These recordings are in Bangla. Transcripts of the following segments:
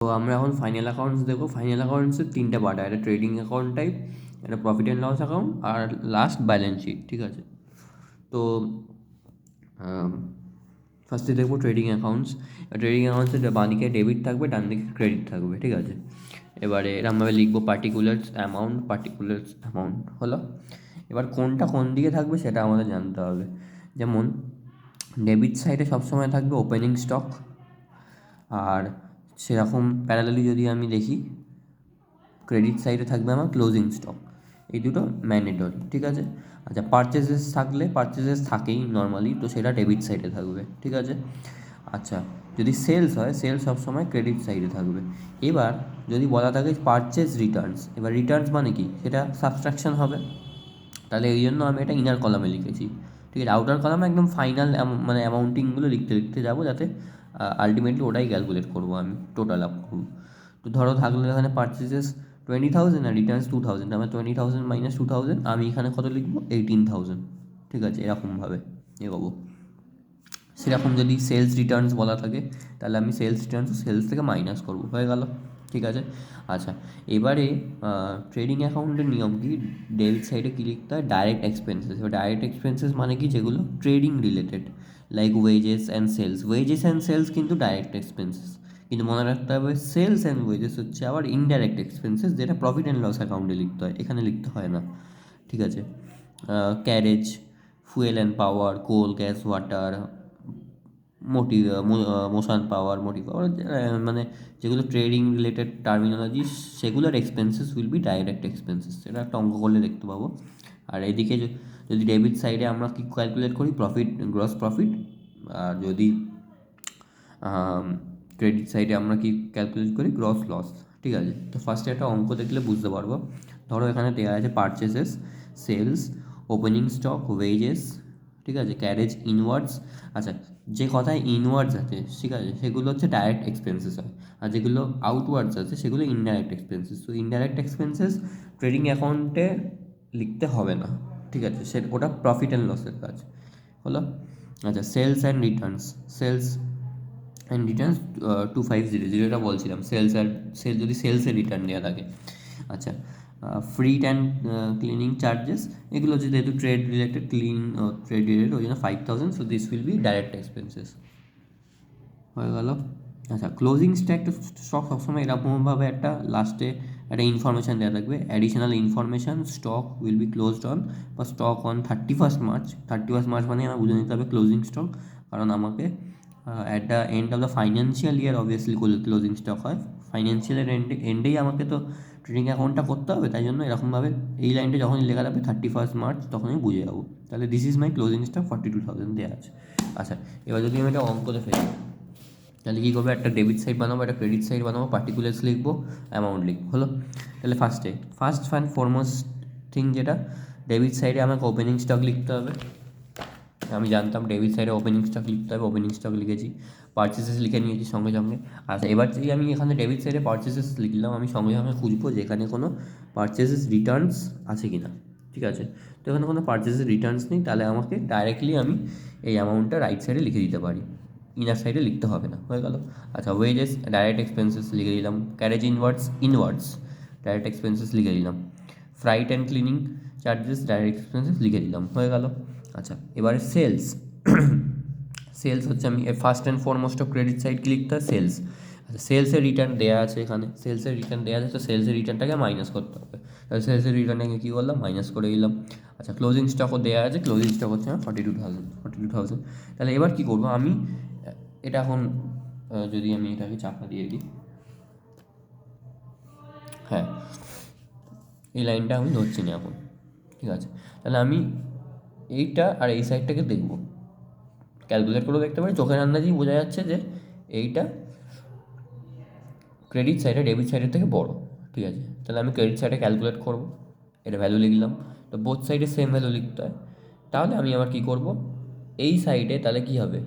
তো আমরা এখন ফাইনাল অ্যাকাউন্টস দেখবো। ফাইনাল অ্যাকাউন্টসের 3টা পার্ট, একটা ট্রেডিং অ্যাকাউন্ট টাইপ, একটা প্রফিট অ্যান্ড লস অ্যাকাউন্ট, আর লাস্ট ব্যালেন্স শিট। ঠিক আছে, তো ফার্স্টে দেখবো ট্রেডিং অ্যাকাউন্টস। ট্রেডিং অ্যাকাউন্টসের বাঁদিকে ডেবিট থাকবে, ডান দিকে ক্রেডিট থাকবে। ঠিক আছে, এবারে এরমভাবে লিখবো পার্টিকুলার্স অ্যামাউন্ট হলো। এবার কোনটা কোন দিকে থাকবে সেটা আমাদের জানতে হবে। যেমন ডেবিট সাইডে সবসময় থাকবে ওপেনিং স্টক, আর সেরকম প্যারালালি যদি আমি দেখি ক্রেডিট সাইডে থাকবে আমার ক্লোজিং স্টক। এই দুটো ম্যান্ডেটরি। ঠিক আছে, আচ্ছা পারচেসেস থাকলে, পারচেসেস থাকেই নর্মালি, তো সেটা ডেবিট সাইডে থাকবে। ঠিক আছে, আচ্ছা যদি সেলস হয়, সেলস সবসময় ক্রেডিট সাইডে থাকবে। এবার যদি বলা থাকে পারচেস রিটার্নস, এবার রিটার্নস মানে কি, সেটা সাবস্ট্রাকশন হবে, তাহলে এই জন্য আমি এটা ইনার কলামে লিখেছি। ঠিক আছে, আউটার কলামে একদম ফাইনাল মানে অ্যামাউন্টিংগুলো লিখতে লিখতে যাবো, যাতে আলটিমেটলি ওটাই ক্যালকুলেট করবো আমি, টোটাল আপ করবো। তো ধরো থাকলো এখানে পারচেসেস 20,000 আর রিটার্নস 2,000, আমার 20,000 মাইনাস 2,000, আমি এখানে কত লিখবো 18,000। ঠিক আছে, এরকমভাবে এগোবো। সেরকম যদি সেলস রিটার্নস বলা থাকে, তাহলে আমি সেলস রিটার্নস সেলস থেকে মাইনাস করবো, হয়ে গেল। ঠিক আছে, আচ্ছা এবারে ট্রেডিং অ্যাকাউন্টের নিয়ম কি, ডেবিট সাইডে কী লিখতে হয়, ডাইরেক্ট এক্সপেন্সেস। এবার ডাইরেক্ট এক্সপেন্সেস মানে কি, যেগুলো trading related, like wages and sales. Wages and sales কিন্তু ডাইরেক্ট এক্সপেন্সেস, কিন্তু মনে রাখতে হবে সেলস অ্যান্ড ওয়েজেস হচ্ছে আবার ইনডাইরেক্ট এক্সপেন্সেস, যেটা প্রফিট অ্যান্ড লস অ্যাকাউন্টে লিখতে হয়, এখানে লিখতে হয় না। ঠিক আছে, carriage, fuel and power, coal, gas, water, motion power, motive power, মানে যেগুলো ট্রেডিং রিলেটেড টার্মিনোলজি, সেগুলোর expenses will be direct expenses. সেটা একটা অঙ্ক করলে দেখতে পাবো। আর এদিকে যদি ডেবিট সাইডে আমরা কি ক্যালকুলেট করি, প্রফিট, গ্রস প্রফিট। আর যদি ক্রেডিট সাইডে আমরা কি ক্যালকুলেট করি, গ্রস লস। ঠিক আছে, তো ফার্স্টে একটা অঙ্ক দেখলে বুঝতে পারবো। ধরো এখানে দেওয়া আছে পারচেসেস, সেলস, ওপেনিং স্টক, ওয়েজেস, ঠিক আছে, ক্যারেজ ইনওয়ার্ডস। আচ্ছা, যে কথায় ইনওয়ার্ডস আছে, ঠিক আছে, সেগুলো হচ্ছে ডাইরেক্ট এক্সপেন্সেস হয়, আর যেগুলো আউটওয়ার্ডস আছে সেগুলো ইনডাইরেক্ট এক্সপেন্সেস। তো ইনডাইরেক্ট এক্সপেন্সেস ট্রেডিং অ্যাকাউন্টে লিখতে হবে না। ঠিক আছে, ওটা প্রফিট অ্যান্ড লসের কাজ হলো। আচ্ছা sales and returns, sales and returns 2500, এটা বলছিলাম, সেল যদি সেলসের রিটার্ন দেওয়া থাকে। আচ্ছা ফ্রিট অ্যান্ড ক্লিনিং চার্জেস, এগুলো হচ্ছে যেহেতু ট্রেড রিলেটেড, ট্রেড রিলেটেড, ওই জন্য 5,000, so this will be direct expenses, হয়ে গেল। আচ্ছা ক্লোজিং স্টক সবসময় এরকমভাবে একটা লাস্টে একটা ইনফরমেশান দেওয়া থাকবে, additional information, stock will be closed on, বা stock on 31st March. 31st March মানে আমার বুঝে নিতে হবে ক্লোজিং স্টক, কারণ আমাকে at the end of the financial year obviously closing stock হয়, ফাইন্যান্সিয়ালের এন্ডেই আমাকে তো ট্রেডিং অ্যাকাউন্টটা করতে হবে, তাই জন্য এরকমভাবে এই লাইনটা যখনই লেখা থাকবে 31st মার্চ, তখনই বুঝে যাবো। তাহলে this is my closing stock 42,000 দেওয়া আছে। আচ্ছা এবার যদি আমি এটা অঙ্কতে ফেলি, তাহলে কী করবো, একটা ডেবিট সাইড বানাবো, একটা ক্রেডিট সাইড বানাবো, পার্টিকুলার্স লিখবো, অ্যামাউন্ট লিখবো, হলো। তাহলে ফার্স্ট অ্যান্ড ফরমোস্ট থিং যেটা, ডেবিট সাইডে আমাকে ওপেনিং স্টক লিখতে হবে। আমি জানতাম ডেবিট সাইডে ওপেনিং স্টক লিখতে হবে, ওপেনিং স্টক লিখেছি। পারচেসেস লিখে নিয়েছি সঙ্গে সঙ্গে। আচ্ছা এবার যদি আমি এখানে ডেবিট সাইডে পারচেসেস লিখলাম, আমি সঙ্গে সঙ্গে খুঁজবো যে এখানে কোনো পারচেসেস রিটার্নস আছে কি না। ঠিক আছে, তো এখানে কোনো পারচেসেস রিটার্নস নেই, তাহলে আমাকে ডাইরেক্টলি আমি এই অ্যামাউন্টটা রাইট সাইডে লিখে দিতে পারি, ইনার সাইডে লিখতে হবে না, হয়ে গেল। আচ্ছা ওয়েজেস ডাইরেক্ট এক্সপেন্সেস লিখে দিলাম, ক্যারেজ ইনওয়ার্ডস ডাইরেক্ট এক্সপেন্সেস লিখে দিলাম, fruit and cleaning charges direct expenses লিখে দিলাম, হয়ে গেল। আচ্ছা এবারে সেলস, সেলস হচ্ছে আমি first and foremost of credit side কি লিখতে হয়, সেলস। আচ্ছা সেলসের রিটার্ন দেওয়া আছে, এখানে সেলসের রিটার্ন দেওয়া আছে, তো সেলসের রিটার্নটাকে মাইনাস করতে হবে, তাহলে সেলসের রিটার্নটাকে কী করলাম, মাইনাস করে দিলাম। আচ্ছা ক্লোজিং স্টকও দেওয়া আছে, ক্লোজিং স্টক হচ্ছে আমার 42,000। তাহলে এবার কী করবো আমি, এটা এখন যদি আমি এটাকে চাপা দিয়ে দিই, হ্যাঁ এই লাইনটা আমি ধরছি না এখন। ঠিক আছে, তাহলে আমি এইটা আর এই সাইডটাকে দেখবো, ক্যালকুলেট করে দেখতে পারি, চোখের আন্দাজেই বোঝা যাচ্ছে যে এইটা ক্রেডিট সাইডে ডেবিট সাইডের থেকে বড়। ঠিক আছে, তাহলে আমি ক্রেডিট সাইডে ক্যালকুলেট করবো, এটা ভ্যালু লিখলাম, তো বোথ সাইডে সেম ভ্যালু লিখতে হয়। তাহলে আমি আবার কী করবো, এই সাইডে তাহলে কী হবে,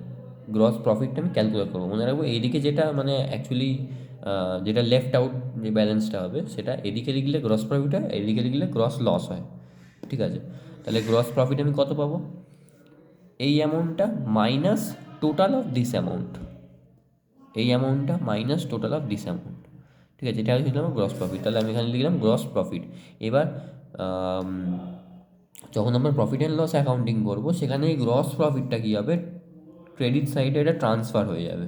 গ্রস প্রফিটটা আমি ক্যালকুলেট করবো। মনে রাখবো এইদিকে যেটা মানে অ্যাকচুয়ালি যেটা লেফট আউট যে ব্যালেন্সটা হবে, সেটা এদিকে লিখলে গ্রস প্রফিট হয়, এদিকে লিখলে গ্রস লস হয়। ঠিক আছে, তাহলে গ্রস প্রফিট আমি কত পাবো, এই অ্যামাউন্টটা minus total of this amount, এই অ্যামাউন্টটা minus total of this amount. ঠিক আছে, এটা হচ্ছে আমার গ্রস প্রফিট। তাহলে আমি এখানে লিখলাম গ্রস প্রফিট। এবার আম, যখন আমরা প্রফিট অ্যান্ড লস অ্যাকাউন্টিং করবো, সেখানে এই গ্রস প্রফিটটা কী হবে, ক্রেডিট সাইডে এটা ট্রান্সফার হয়ে যাবে।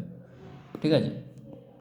ঠিক আছে।